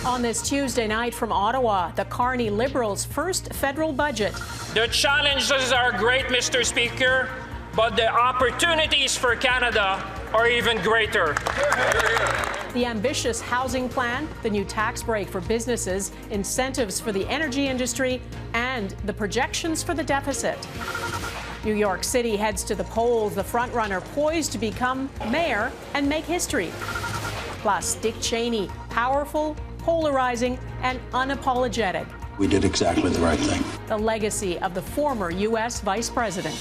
On this Tuesday night from Ottawa, the Carney Liberals' first federal budget. The challenges are great, Mr. Speaker, but the opportunities for Canada are even greater. The ambitious housing plan, the new tax break for businesses, incentives for the energy industry, and the projections for the deficit. New York City heads to the polls, the frontrunner poised to become mayor and make history. Plus, Dick Cheney, powerful, polarizing, and unapologetic. We did exactly the right thing. The legacy of the former U.S. Vice President.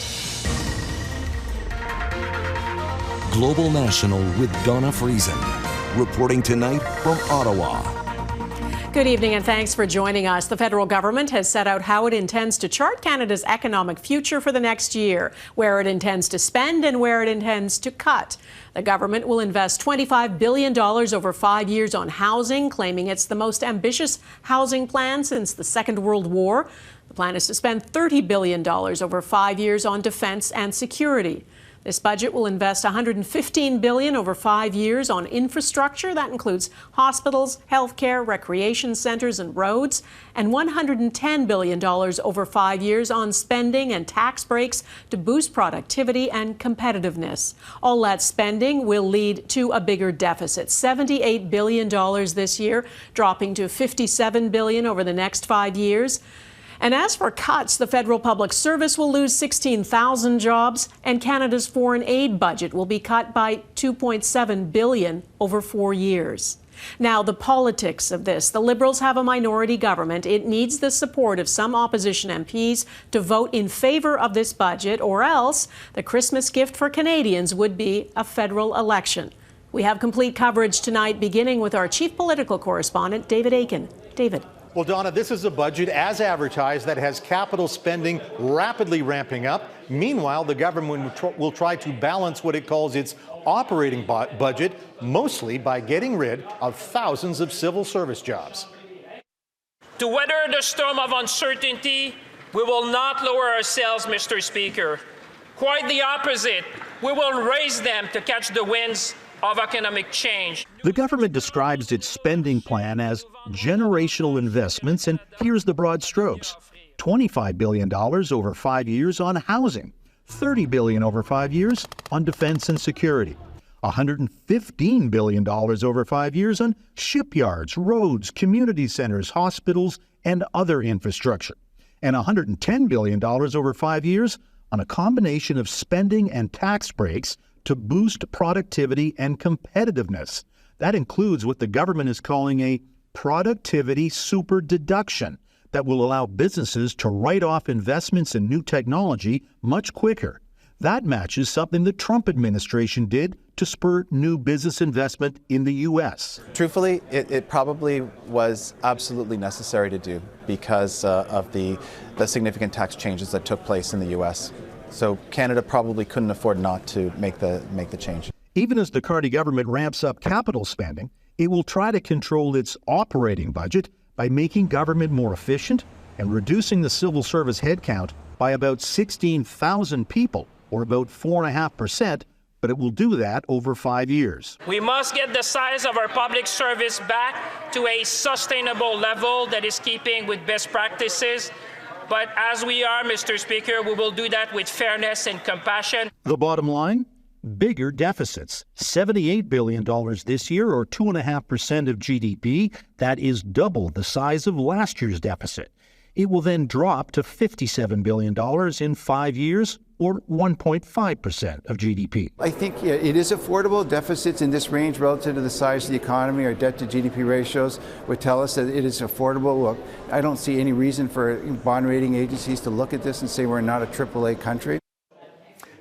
Global National with Dawna Friesen, reporting tonight from Ottawa. Good evening and thanks for joining us. The federal government has set out how it intends to chart Canada's economic future for the next year, where it intends to spend and where it intends to cut. The government will invest $25 billion over 5 years on housing, claiming it's the most ambitious housing plan since the Second World War. The plan is to spend $30 billion over 5 years on defense and security. This budget will invest $115 billion over 5 years on infrastructure. That includes hospitals, healthcare, recreation centers, and roads, and $110 billion over 5 years on spending and tax breaks to boost productivity and competitiveness. All that spending will lead to a bigger deficit, $78 billion this year, dropping to $57 billion over the next 5 years. And as for cuts, the federal public service will lose 16,000 jobs, and Canada's foreign aid budget will be cut by $2.7 billion over 4 years. Now, the politics of this. The Liberals have a minority government. It needs the support of some opposition MPs to vote in favor of this budget, or else the Christmas gift for Canadians would be a federal election. We have complete coverage tonight, beginning with our chief political correspondent, David Akin. David. Well, Donna, this is a budget, as advertised, that has capital spending rapidly ramping up. Meanwhile, the government will try to balance what it calls its operating budget, mostly by getting rid of thousands of civil service jobs. To weather the storm of uncertainty, we will not lower our sails, Mr. Speaker. Quite the opposite. We will raise them to catch the winds of economic change. The government describes its spending plan as generational investments, and here's the broad strokes. $25 billion over 5 years on housing, $30 billion over 5 years on defense and security, $115 billion over 5 years on shipyards, roads, community centers, hospitals, and other infrastructure, and $110 billion over 5 years on a combination of spending and tax breaks to boost productivity and competitiveness. That includes what the government is calling a productivity super deduction that will allow businesses to write off investments in new technology much quicker. That matches something the Trump administration did to spur new business investment in the U.S. Truthfully, it probably was absolutely necessary to do because of the significant tax changes that took place in the U.S. So Canada probably couldn't afford not to make the change. Even as the Carney government ramps up capital spending, it will try to control its operating budget by making government more efficient and reducing the civil service headcount by about 16,000 people, or about 4.5%, but it will do that over 5 years. We must get the size of our public service back to a sustainable level that is keeping with best practices. But as we are, Mr. Speaker, we will do that with fairness and compassion. The bottom line? Bigger deficits. $78 billion this year, or 2.5% of GDP. That is double the size of last year's deficit. It will then drop to $57 billion in 5 years, or 1.5% of GDP. I think it is affordable. Deficits in this range relative to the size of the economy, our debt to GDP ratios would tell us that it is affordable. Look, I don't see any reason for bond rating agencies to look at this and say we're not a AAA country.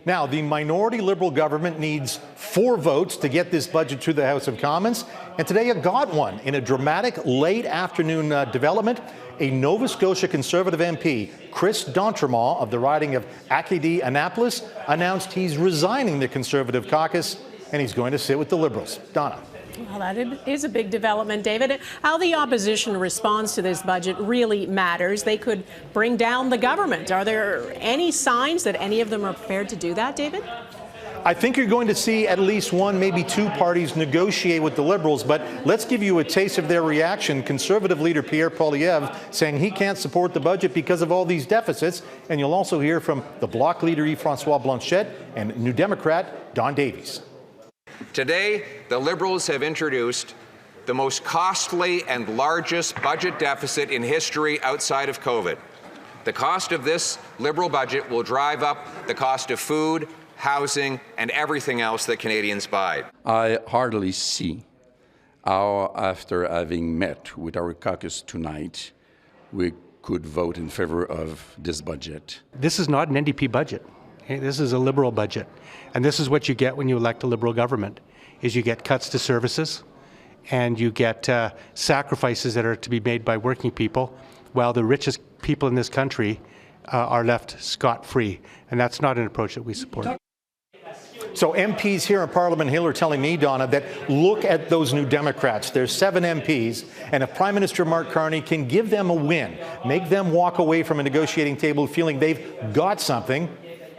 Now, the minority Liberal government needs 4 votes to get this budget through the House of Commons, and today it got one in a dramatic late afternoon development. A Nova Scotia Conservative MP, Chris D'Entremont of the riding of Acadie-Annapolis, announced he's resigning the Conservative caucus and he's going to sit with the Liberals. Donna. Well, that is a big development, David. How the opposition responds to this budget really matters. They could bring down the government. Are there any signs that any of them are prepared to do that, David? I think you're going to see at least one, maybe two parties negotiate with the Liberals, but let's give you a taste of their reaction. Conservative leader Pierre Poilievre saying he can't support the budget because of all these deficits. And you'll also hear from the Bloc leader Yves-François Blanchet and New Democrat Don Davies. Today, the Liberals have introduced the most costly and largest budget deficit in history outside of COVID. The cost of this Liberal budget will drive up the cost of food, housing, and everything else that Canadians buy. I hardly see how, after having met with our caucus tonight, we could vote in favor of this budget. This is not an NDP budget. Okay? This is a Liberal budget. And this is what you get when you elect a Liberal government, is you get cuts to services and you get sacrifices that are to be made by working people, while the richest people in this country are left scot-free. And that's not an approach that we support. So MPs here in Parliament Hill are telling me, Dawna, that look at those New Democrats. There's 7 MPs, and if Prime Minister Mark Carney can give them a win, make them walk away from a negotiating table feeling they've got something,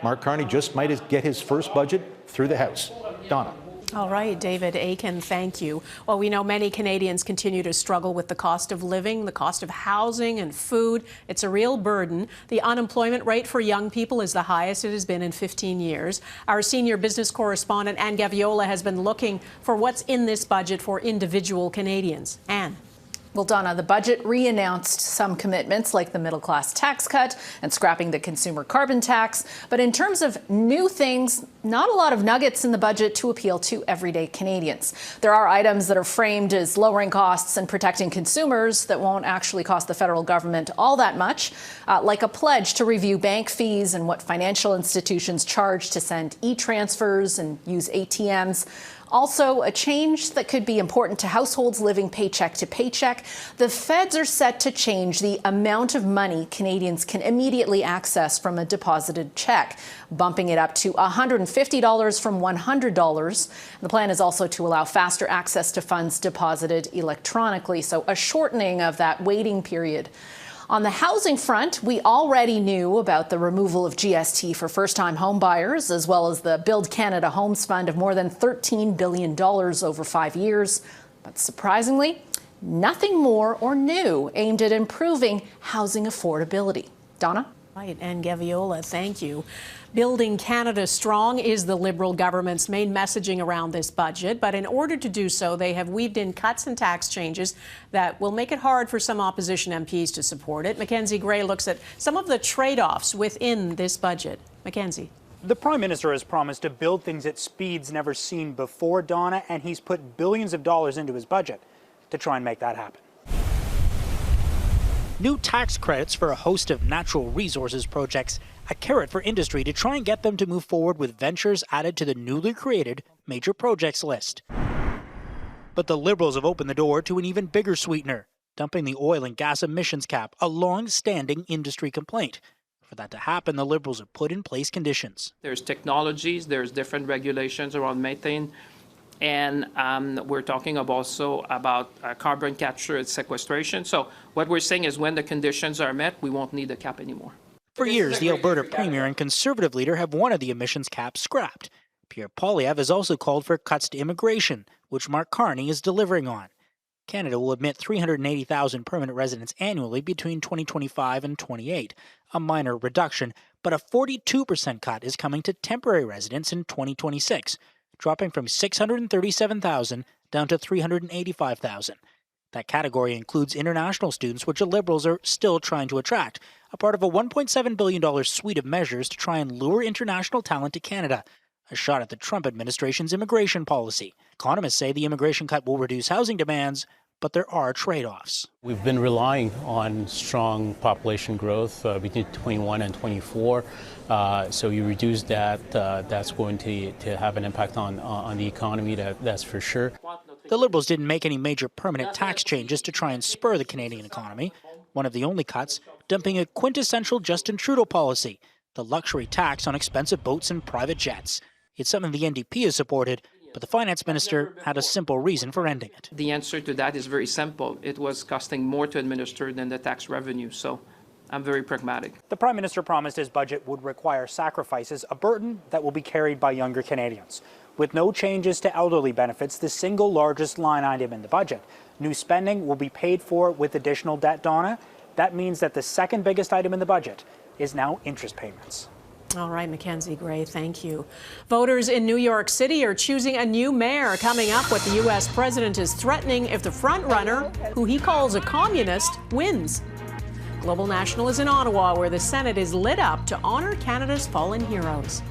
Mark Carney just might get his first budget through the House. Dawna. All right, David Akin, thank you. Well, we know many Canadians continue to struggle with the cost of living, the cost of housing and food. It's a real burden. The unemployment rate for young people is the highest it has been in 15 years. Our senior business correspondent, Anne Gaviola, has been looking for what's in this budget for individual Canadians. Anne. Well, Dawna, the budget re-announced some commitments like the middle-class tax cut and scrapping the consumer carbon tax. But in terms of new things, not a lot of nuggets in the budget to appeal to everyday Canadians. There are items that are framed as lowering costs and protecting consumers that won't actually cost the federal government all that much, like a pledge to review bank fees and what financial institutions charge to send e-transfers and use ATMs. Also, a change that could be important to households living paycheck to paycheck. The feds are set to change the amount of money Canadians can immediately access from a deposited check, bumping it up to $150 from $100. The plan is also to allow faster access to funds deposited electronically, so a shortening of that waiting period. On the housing front, we already knew about the removal of GST for first-time home buyers, as well as the Build Canada Homes Fund of more than $13 billion over 5 years. But surprisingly, nothing more or new aimed at improving housing affordability. Dawna? Right, and Gaviola, thank you. Building Canada Strong is the Liberal government's main messaging around this budget, but in order to do so, they have weaved in cuts and tax changes that will make it hard for some opposition MPs to support it. Mackenzie Gray looks at some of the trade-offs within this budget. Mackenzie. The Prime Minister has promised to build things at speeds never seen before, Dawna, and he's put billions of dollars into his budget to try and make that happen. New tax credits for a host of natural resources projects, a carrot for industry to try and get them to move forward with ventures added to the newly created major projects list. But the Liberals have opened the door to an even bigger sweetener, dumping the oil and gas emissions cap, a long-standing industry complaint. For that to happen, the Liberals have put in place conditions. There's technologies, there's different regulations around methane, and we're talking also about carbon capture and sequestration. So what we're saying is when the conditions are met, we won't need the cap anymore. For years, the Alberta Premier and Conservative leader have wanted the emissions cap scrapped. Pierre Poilievre has also called for cuts to immigration, which Mark Carney is delivering on. Canada will admit 380,000 permanent residents annually between 2025 and 28, a minor reduction, but a 42% cut is coming to temporary residents in 2026, dropping from 637,000 down to 385,000. That category includes international students, which the Liberals are still trying to attract, a part of a $1.7 billion suite of measures to try and lure international talent to Canada, a shot at the Trump administration's immigration policy. Economists say the immigration cut will reduce housing demands, but there are trade-offs. We've been relying on strong population growth between 21 and 24. So you reduce that, that's going to have an impact on the economy, that's for sure. The Liberals didn't make any major permanent tax changes to try and spur the Canadian economy. One of the only cuts, dumping a quintessential Justin Trudeau policy, the luxury tax on expensive boats and private jets. It's something the NDP has supported, but the finance minister had a simple reason for ending it. The answer to that is very simple. It was costing more to administer than the tax revenue. So I'm very pragmatic. The Prime Minister promised his budget would require sacrifices, a burden that will be carried by younger Canadians. With no changes to elderly benefits, the single largest line item in the budget, new spending will be paid for with additional debt, Dawna. That means that the second biggest item in the budget is now interest payments. All right, Mackenzie Gray, thank you. Voters in New York City are choosing a new mayor. Coming up, what the U.S. president is threatening if the frontrunner, who he calls a communist, wins. Global National is in Ottawa, where the Senate is lit up to honor Canada's fallen heroes.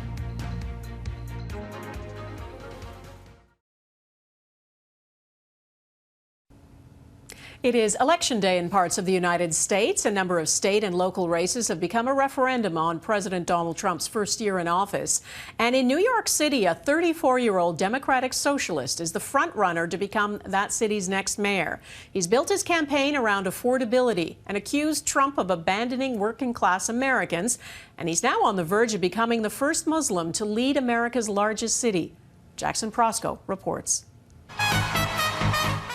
It is Election Day in parts of the United States. A number of state and local races have become a referendum on President Donald Trump's first year in office. And in New York City, a 34-year-old Democratic socialist is the frontrunner to become that city's next mayor. He's built his campaign around affordability and accused Trump of abandoning working-class Americans. And he's now on the verge of becoming the first Muslim to lead America's largest city. Jackson Proskow reports.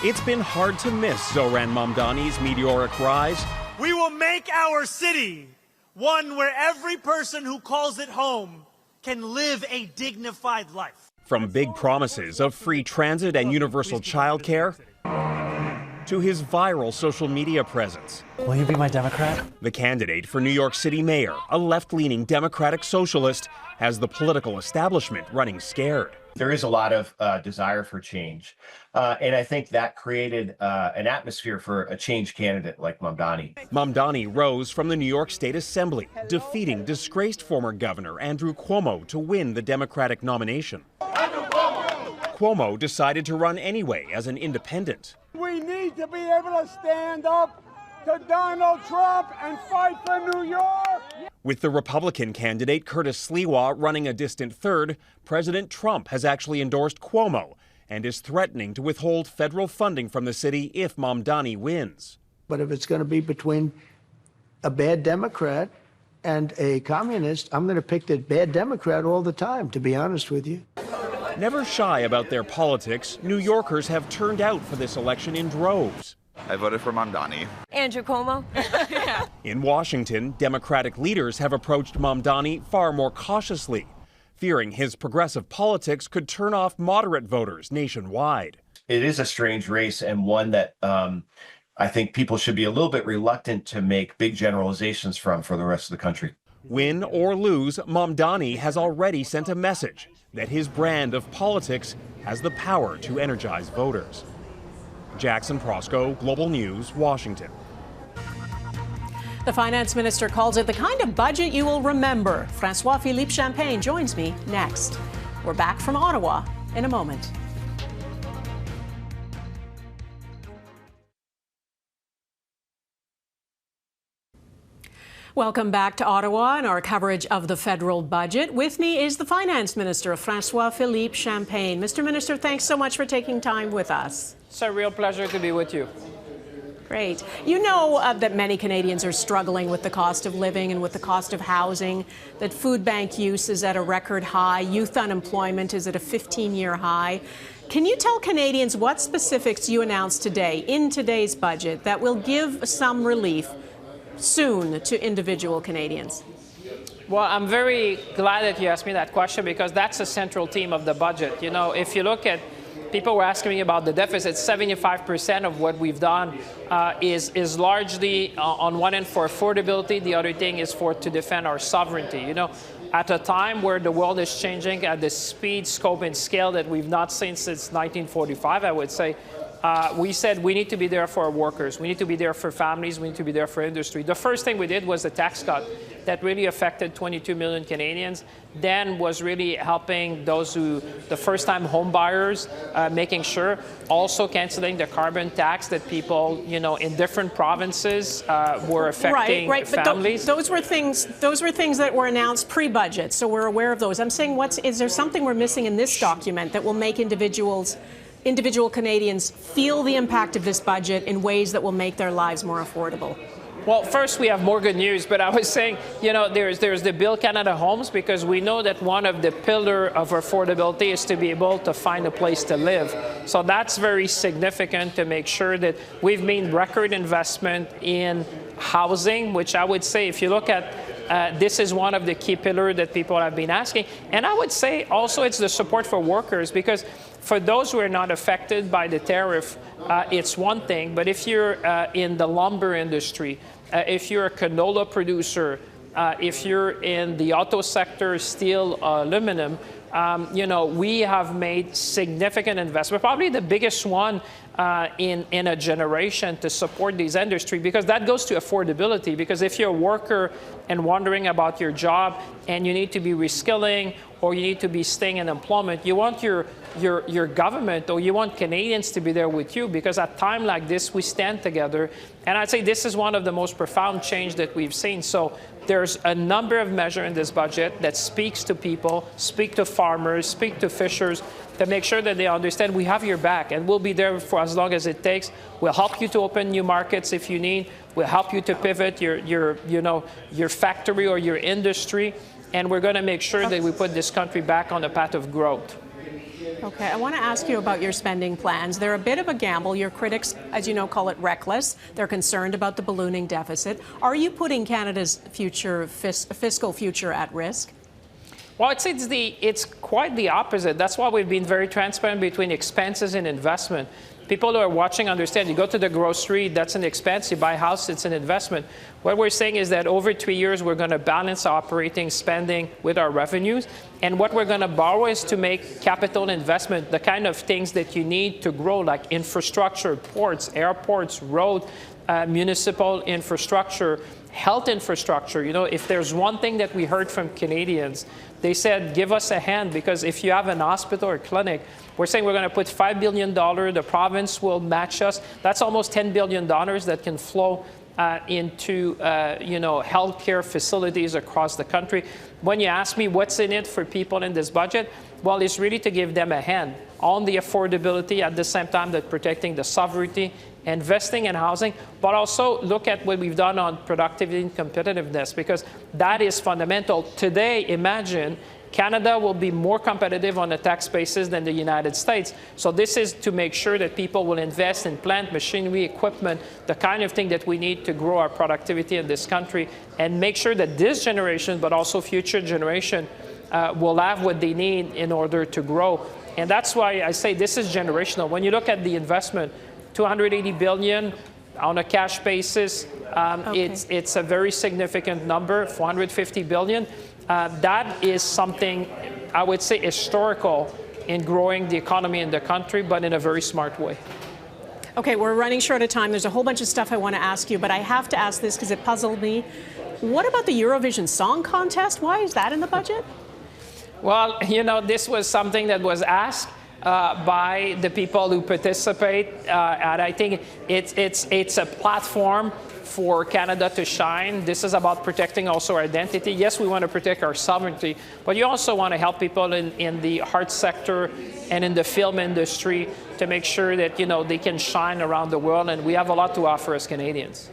It's been hard to miss Zohran Mamdani's meteoric rise. We will make our city one where every person who calls it home can live a dignified life. From big promises of free transit and universal childcare to his viral social media presence. Will you be my Democrat? The candidate for New York City mayor, a left-leaning Democratic socialist, has the political establishment running scared. There is a lot of desire for change. And I think that created an atmosphere for a change candidate like Mamdani. Mamdani rose from the New York State Assembly, defeating disgraced former Governor Andrew Cuomo to win the Democratic nomination. Cuomo decided to run anyway as an independent. We need to be able to stand up to Donald Trump and fight for New York. With the Republican candidate Curtis Sliwa running a distant third, President Trump has actually endorsed Cuomo and is threatening to withhold federal funding from the city if Mamdani wins. But if it's going to be between a bad Democrat and a communist, I'm going to pick the bad Democrat all the time, to be honest with you. Never shy about their politics, New Yorkers have turned out for this election in droves. I voted for Mamdani. Andrew Cuomo. In Washington, Democratic leaders have approached Mamdani far more cautiously, fearing his progressive politics could turn off moderate voters nationwide. It is a strange race and one that I think people should be a little bit reluctant to make big generalizations from for the rest of the country. Win or lose, Mamdani has already sent a message that his brand of politics has the power to energize voters. Jackson Proskow, Global News, Washington. The finance minister calls it the kind of budget you will remember. François-Philippe Champagne joins me next. We're back from Ottawa in a moment. Welcome back to Ottawa and our coverage of the federal budget. With me is the Finance Minister, François-Philippe Champagne. Mr. Minister, thanks so much for taking time with us. It's a real pleasure to be with you. Great. You know that many Canadians are struggling with the cost of living and with the cost of housing, that food bank use is at a record high, youth unemployment is at a 15-year high. Can you tell Canadians what specifics you announced today in today's budget that will give some relief soon to individual Canadians? Well, I'm very glad that you asked me that question because that's a central theme of the budget. You know, if you look at, people were asking me about the deficit, 75% of what we've done is largely on one end for affordability, the other thing is to defend our sovereignty. You know, at a time where the world is changing at the speed, scope, and scale that we've not seen since 1945, I would say, we said we need to be there for our workers, we need to be there for families, we need to be there for industry. The first thing we did was a tax cut that really affected 22 million Canadians, then was really helping those who, the first-time home buyers, making sure, also canceling the carbon tax that people, you know, in different provinces were affecting families. But those were things that were announced pre-budget, so we're aware of those. I'm saying, is there something we're missing in this document that will make individual Canadians feel the impact of this budget in ways that will make their lives more affordable? Well, first, we have more good news, but I was saying, you know, there's the Build Canada Homes, because we know that one of the pillars of affordability is to be able to find a place to live. So that's very significant to make sure that we've made record investment in housing, which I would say, if you look at this is one of the key pillars that people have been asking. And I would say also it's the support for workers, because for those who are not affected by the tariff, it's one thing. But if you're in the lumber industry, if you're a canola producer, if you're in the auto sector, steel, aluminum, you know, we have made significant investment, probably the biggest one in a generation, to support these industries, because that goes to affordability. Because if you're a worker and wondering about your job and you need to be reskilling or you need to be staying in employment, you want your government or you want Canadians to be there with you, because at a time like this, we stand together. And I'd say this is one of the most profound change that we've seen. So there's a number of measures in this budget that speaks to people, speak to farmers, speak to fishers, to make sure that they understand we have your back and we'll be there for as long as it takes. We'll help you to open new markets if you need. We'll help you to pivot your factory or your industry. And we're going to make sure that we put this country back on the path of growth. Okay, I want to ask you about your spending plans. They're a bit of a gamble. Your critics, as you know, call it reckless. They're concerned about the ballooning deficit. Are you putting Canada's fiscal future at risk? Well, it's quite the opposite. That's why we've been very transparent between expenses and investment. People who are watching understand, you go to the grocery, that's an expense. You buy a house, it's an investment. What we're saying is that over 3 years, we're going to balance our operating spending with our revenues. And what we're going to borrow is to make capital investment, the kind of things that you need to grow, like infrastructure, ports, airports, road, municipal infrastructure, health infrastructure. You know, if there's one thing that we heard from Canadians, they said, give us a hand, because if you have an hospital or clinic, we're saying we're going to put $5 billion. The province will match us. That's almost $10 billion that can flow into healthcare facilities across the country. When you ask me what's in it for people in this budget, well, it's really to give them a hand on the affordability at the same time that protecting the sovereignty, investing in housing, but also look at what we've done on productivity and competitiveness, because that is fundamental. Today, imagine Canada will be more competitive on a tax basis than the United States. So this is to make sure that people will invest in plant, machinery, equipment, the kind of thing that we need to grow our productivity in this country, and make sure that this generation, but also future generation, will have what they need in order to grow. And that's why I say this is generational. When you look at the investment, $280 billion on a cash basis, it's a very significant number, $450 billion. That is something, I would say, historical in growing the economy in the country, but in a very smart way. Okay, we're running short of time. There's a whole bunch of stuff I want to ask you, but I have to ask this because it puzzled me. What about the Eurovision Song Contest? Why is that in the budget? Well, you know, this was something that was asked by the people who participate, and I think it's a platform for Canada to shine. This is about protecting also our identity. Yes, we want to protect our sovereignty, but you also want to help people in the art sector and in the film industry to make sure that, you know, they can shine around the world, and we have a lot to offer as Canadians.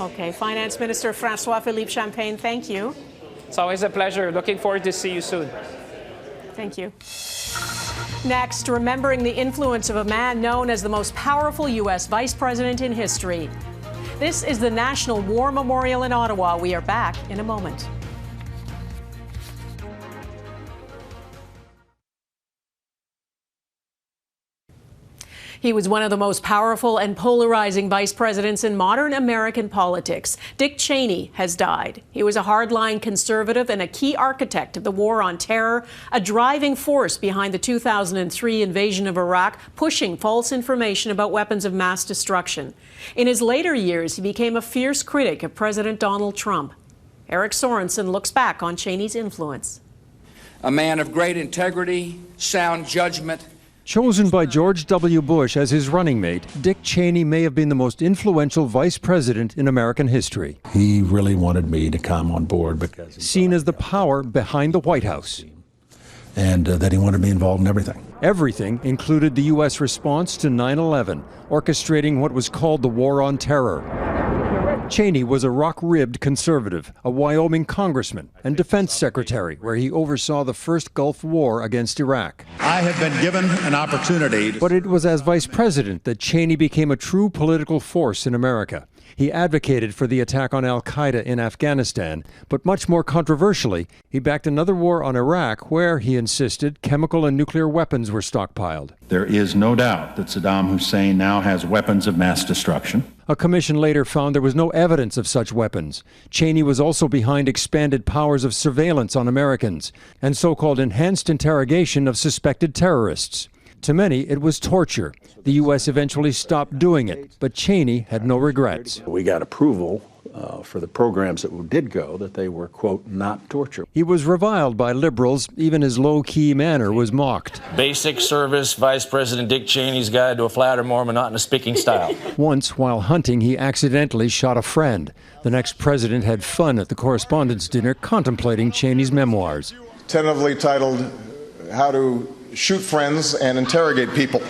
Okay, Finance Minister François-Philippe Champagne, thank you. It's always a pleasure. Looking forward to see you soon. Thank you. Next, remembering the influence of a man known as the most powerful U.S. vice president in history. This is the National War Memorial in Ottawa. We are back in a moment. He was one of the most powerful and polarizing vice presidents in modern American politics. Dick Cheney has died. He was a hardline conservative and a key architect of the war on terror, a driving force behind the 2003 invasion of Iraq, pushing false information about weapons of mass destruction. In his later years, he became a fierce critic of President Donald Trump. Eric Sorensen looks back on Cheney's influence. A man of great integrity, sound judgment. Chosen by George W. Bush as his running mate, Dick Cheney may have been the most influential vice president in American history. He really wanted me to come on board because... Seen as the power behind the White House. And that he wanted me involved in everything. Everything included the U.S. response to 9/11, orchestrating what was called the War on Terror. Cheney was a rock-ribbed conservative, a Wyoming congressman, and defense secretary, where he oversaw the first Gulf War against Iraq. I have been given an opportunity. But it was as vice president that Cheney became a true political force in America. He advocated for the attack on al-Qaeda in Afghanistan, but much more controversially, he backed another war on Iraq where, he insisted, chemical and nuclear weapons were stockpiled. There is no doubt that Saddam Hussein now has weapons of mass destruction. A commission later found there was no evidence of such weapons. Cheney was also behind expanded powers of surveillance on Americans and so-called enhanced interrogation of suspected terrorists. To many, it was torture. The U.S. eventually stopped doing it, but Cheney had no regrets. We got approval for the programs that did go, that they were, quote, not torture. He was reviled by liberals. Even his low-key manner was mocked. Basic service, Vice President Dick Cheney's guide to a flatter, more monotonous speaking style. Once, while hunting, he accidentally shot a friend. The next president had fun at the correspondence dinner contemplating Cheney's memoirs. Tentatively titled, How to Shoot Friends and Interrogate People.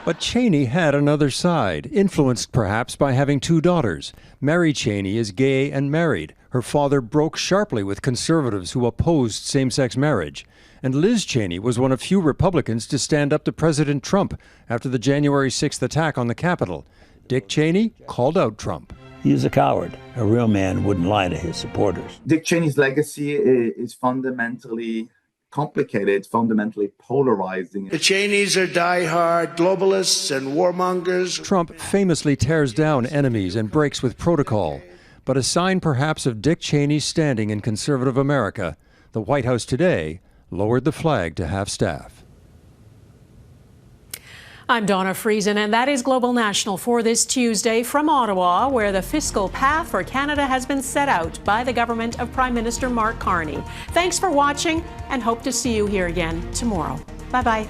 But Cheney had another side, influenced perhaps by having two daughters. Mary Cheney is gay and married. Her father broke sharply with conservatives who opposed same-sex marriage. And Liz Cheney was one of few Republicans to stand up to President Trump after the January 6th attack on the Capitol. Dick Cheney called out Trump. He is a coward. A real man wouldn't lie to his supporters. Dick Cheney's legacy is fundamentally complicated, fundamentally polarizing. The Cheneys are diehard globalists and warmongers. Trump famously tears down enemies and breaks with protocol. But a sign perhaps of Dick Cheney's standing in conservative America, the White House today lowered the flag to half-staff. I'm Dawna Friesen, and that is Global National for this Tuesday from Ottawa, where the fiscal path for Canada has been set out by the government of Prime Minister Mark Carney. Thanks for watching, and hope to see you here again tomorrow. Bye-bye.